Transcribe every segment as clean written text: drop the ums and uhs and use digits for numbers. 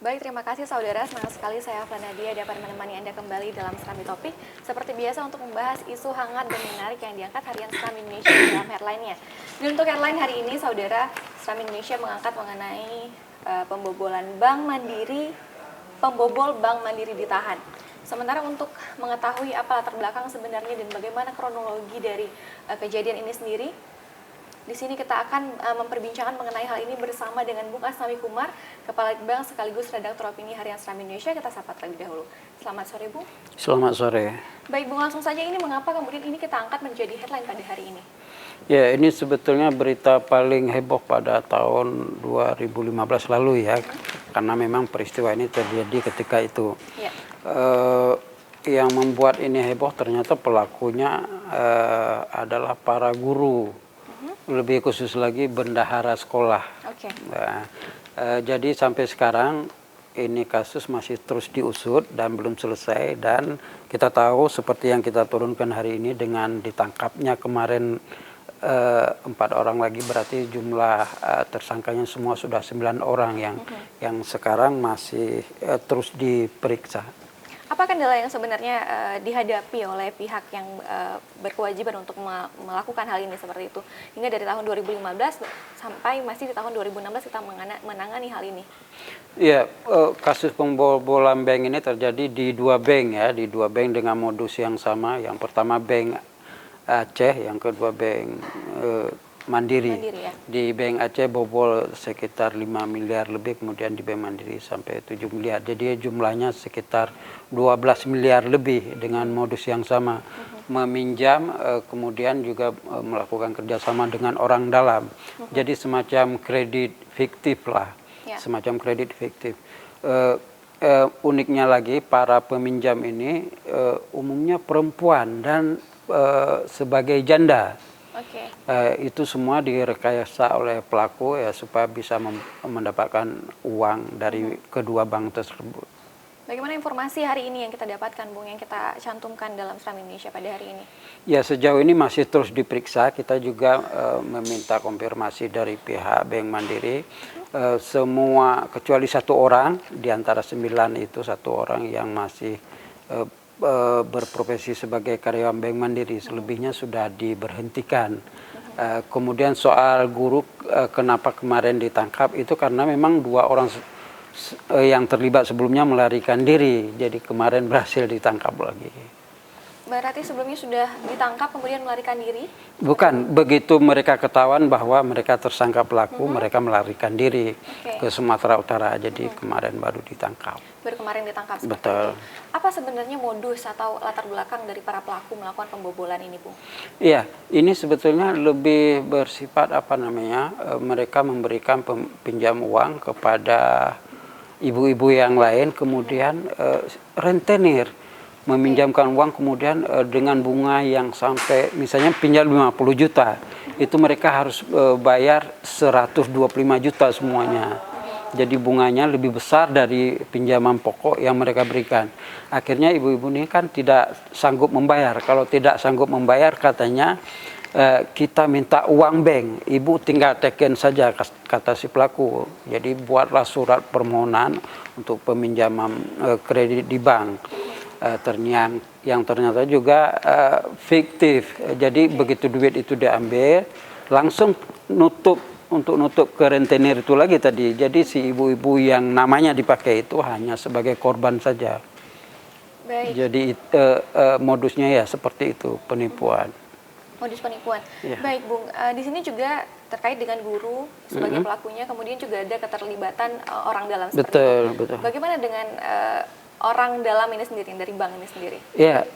Baik, terima kasih saudara. Senang sekali saya Afla Nadia dapat menemani Anda kembali dalam Serambi Topik. Seperti biasa untuk membahas isu hangat dan menarik yang diangkat harian Serambi Indonesia dalam headline-nya. Dan untuk headline hari ini, saudara, Serambi Indonesia mengangkat mengenai pembobolan Bank Mandiri, pembobol Bank Mandiri ditahan. Sementara untuk mengetahui apa latar belakang sebenarnya dan bagaimana kronologi dari kejadian ini sendiri, di sini kita akan memperbincangkan mengenai hal ini bersama dengan Bung Asnawi Kumar, Kepala Litbang sekaligus redaktur opini harian Serambi Indonesia. Kita sapa terlebih dahulu. Selamat sore, Bung. Selamat sore. Baik, Bung, langsung saja ini mengapa kemudian ini kita angkat menjadi headline pada hari ini? Ya, ini sebetulnya berita paling heboh pada tahun 2015 lalu ya, karena memang peristiwa ini terjadi ketika itu. Ya. Yang membuat ini heboh ternyata pelakunya adalah para guru, lebih khusus lagi bendahara sekolah. Oke. Nah, jadi sampai sekarang ini kasus masih terus diusut dan belum selesai, dan kita tahu seperti yang kita turunkan hari ini dengan ditangkapnya kemarin 4 orang lagi, berarti jumlah tersangkanya semua sudah 9 orang yang sekarang masih terus diperiksa. Apa kendala yang sebenarnya dihadapi oleh pihak yang berkewajiban untuk melakukan hal ini seperti itu? Hingga dari tahun 2015 sampai masih di tahun 2016 kita menangani hal ini. Iya, kasus pembobolan bank ini terjadi di 2 bank ya, di 2 bank dengan modus yang sama. Yang pertama bank Aceh, yang kedua bank Mandiri ya. Di Bank Aceh bobol sekitar 5 miliar lebih, kemudian di Bank Mandiri sampai 7 miliar. Jadi jumlahnya sekitar 12 miliar lebih dengan modus yang sama. Meminjam, kemudian juga melakukan kerjasama dengan orang dalam. Jadi semacam kredit fiktif lah, semacam kredit fiktif. Uniknya lagi para peminjam ini umumnya perempuan dan sebagai janda. Okay. Itu semua direkayasa oleh pelaku ya supaya bisa mendapatkan uang dari kedua bank tersebut. Bagaimana informasi hari ini yang kita dapatkan, Bung, yang kita cantumkan dalam Serambi Indonesia pada hari ini? Ya, sejauh ini masih terus diperiksa. Kita juga meminta konfirmasi dari pihak Bank Mandiri. Semua kecuali 1 orang di antara 9 itu 1 orang yang masih berprofesi sebagai karyawan Bank Mandiri, selebihnya sudah diberhentikan. Kemudian soal guru kenapa kemarin ditangkap, itu karena memang 2 orang yang terlibat sebelumnya melarikan diri, jadi kemarin berhasil ditangkap lagi. Berarti sebelumnya sudah ditangkap kemudian melarikan diri? Bukan, begitu mereka ketahuan bahwa mereka tersangka pelaku, mereka melarikan diri ke Sumatera Utara, jadi kemarin baru ditangkap. Baru kemarin ditangkap. Betul. Itu. Apa sebenarnya modus atau latar belakang dari para pelaku melakukan pembobolan ini, Bung? Iya, ini sebetulnya lebih bersifat mereka memberikan pinjam uang kepada ibu-ibu yang lain, kemudian rentenir, meminjamkan uang kemudian dengan bunga yang sampai misalnya pinjam 50 juta, itu mereka harus bayar 125 juta semuanya. Jadi bunganya lebih besar dari pinjaman pokok yang mereka berikan. Akhirnya ibu-ibu ini kan tidak sanggup membayar. Kalau tidak sanggup membayar, katanya kita minta uang bank, ibu tinggal teken saja, kata si pelaku. Jadi buatlah surat permohonan untuk peminjaman kredit di bank. Yang ternyata juga fiktif. Jadi begitu duit itu diambil, langsung untuk nutup ke rentenir itu lagi tadi. Jadi si ibu-ibu yang namanya dipakai itu hanya sebagai korban saja. Baik. Jadi modusnya ya seperti itu, penipuan. Modus penipuan. Ya. Baik, Bung. Di sini juga terkait dengan guru sebagai pelakunya, kemudian juga ada keterlibatan orang dalam seperti itu. Betul. Bagaimana dengan orang dalam ini sendiri, dari bank ini sendiri? Ya,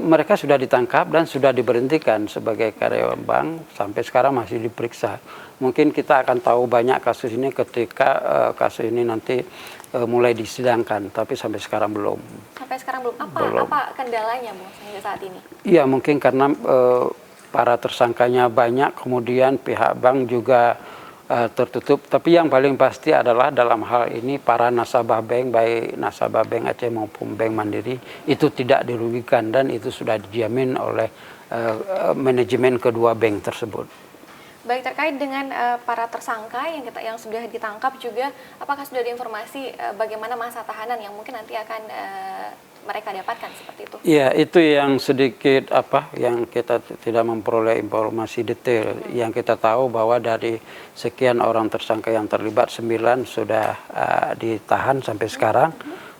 mereka sudah ditangkap dan sudah diberhentikan sebagai karyawan bank, sampai sekarang masih diperiksa. Mungkin kita akan tahu banyak kasus ini ketika kasus ini nanti mulai disidangkan, tapi sampai sekarang belum. Sampai sekarang belum. Belum. Apa kendalanya, Bung, hingga saat ini? Iya, mungkin karena para tersangkanya banyak, kemudian pihak bank juga tertutup. Tapi yang paling pasti adalah dalam hal ini para nasabah bank, baik nasabah Bank Aceh maupun Bank Mandiri, itu tidak dirugikan dan itu sudah dijamin oleh manajemen kedua bank tersebut. Baik, terkait dengan para tersangka yang sudah ditangkap juga, apakah sudah ada informasi bagaimana masa tahanan yang mungkin nanti akan mereka dapatkan seperti itu? Ya, itu yang sedikit yang kita tidak memperoleh informasi detail. Yang kita tahu bahwa dari sekian orang tersangka yang terlibat, 9 sudah ditahan sampai sekarang.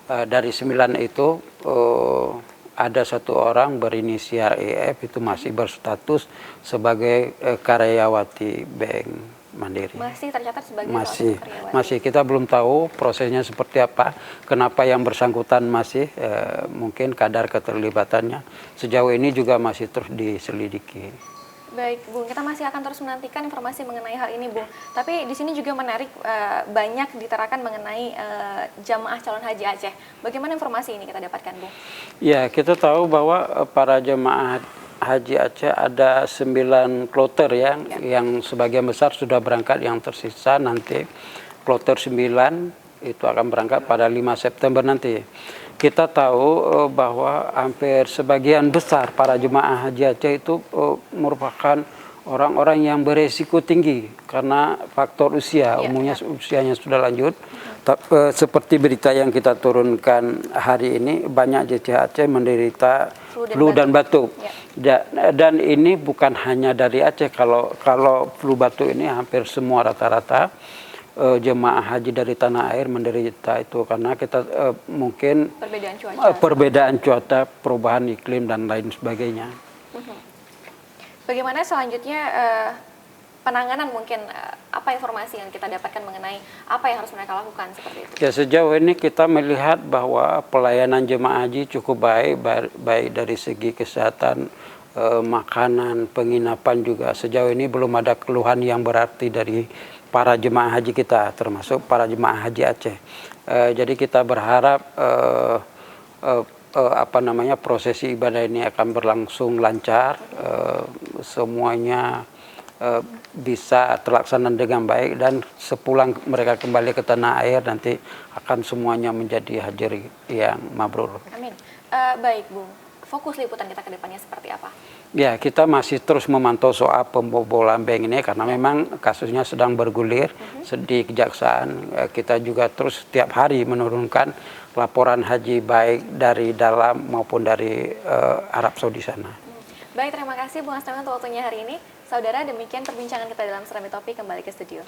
Dari 9 itu ada 1 orang berinisial EF itu masih berstatus sebagai karyawati Bank Mandiri. Masih tercatat sebagai Masih, karyawati. masih kita belum tahu prosesnya seperti apa. Kenapa yang bersangkutan masih mungkin kadar keterlibatannya sejauh ini juga masih terus diselidiki. Baik, Bung, kita masih akan terus menantikan informasi mengenai hal ini, Bung. Tapi di sini juga menarik, banyak diterakan mengenai jamaah calon haji Aceh. Bagaimana informasi ini kita dapatkan, Bung? Ya, kita tahu bahwa para jemaah haji Aceh ada 9 kloter yang sebagian besar sudah berangkat, yang tersisa nanti kloter 9 itu akan berangkat pada 5 September nanti. Kita tahu bahwa hampir sebagian besar para jemaah haji Aceh itu merupakan orang-orang yang beresiko tinggi karena faktor usia, umumnya usianya sudah lanjut. Seperti berita yang kita turunkan hari ini, banyak JCH Aceh menderita flu dan batuk. Dan ini bukan hanya dari Aceh, kalau flu batuk ini hampir semua rata-rata jemaah haji dari tanah air menderita itu, karena kita mungkin perbedaan cuaca, perubahan iklim dan lain sebagainya. Bagaimana selanjutnya penanganan, mungkin apa informasi yang kita dapatkan mengenai apa yang harus mereka lakukan seperti itu? Ya, sejauh ini kita melihat bahwa pelayanan jemaah haji cukup baik dari segi kesehatan, makanan, penginapan juga. Sejauh ini belum ada keluhan yang berarti dari para jemaah haji kita, termasuk para jemaah haji Aceh. Jadi kita berharap prosesi ibadah ini akan berlangsung lancar, semuanya bisa terlaksana dengan baik, dan sepulang mereka kembali ke tanah air nanti akan semuanya menjadi haji yang mabrur. Amin. Baik, Bung. Fokus liputan kita ke depannya seperti apa? Ya, kita masih terus memantau soal pembobolan bank ini karena memang kasusnya sedang bergulir di kejaksaan. Kita juga terus setiap hari menurunkan laporan haji baik dari dalam maupun dari Arab Saudi sana. Baik, terima kasih Bung Astawi untuk waktunya hari ini. Saudara, demikian perbincangan kita dalam Serambi Topik, kembali ke studio.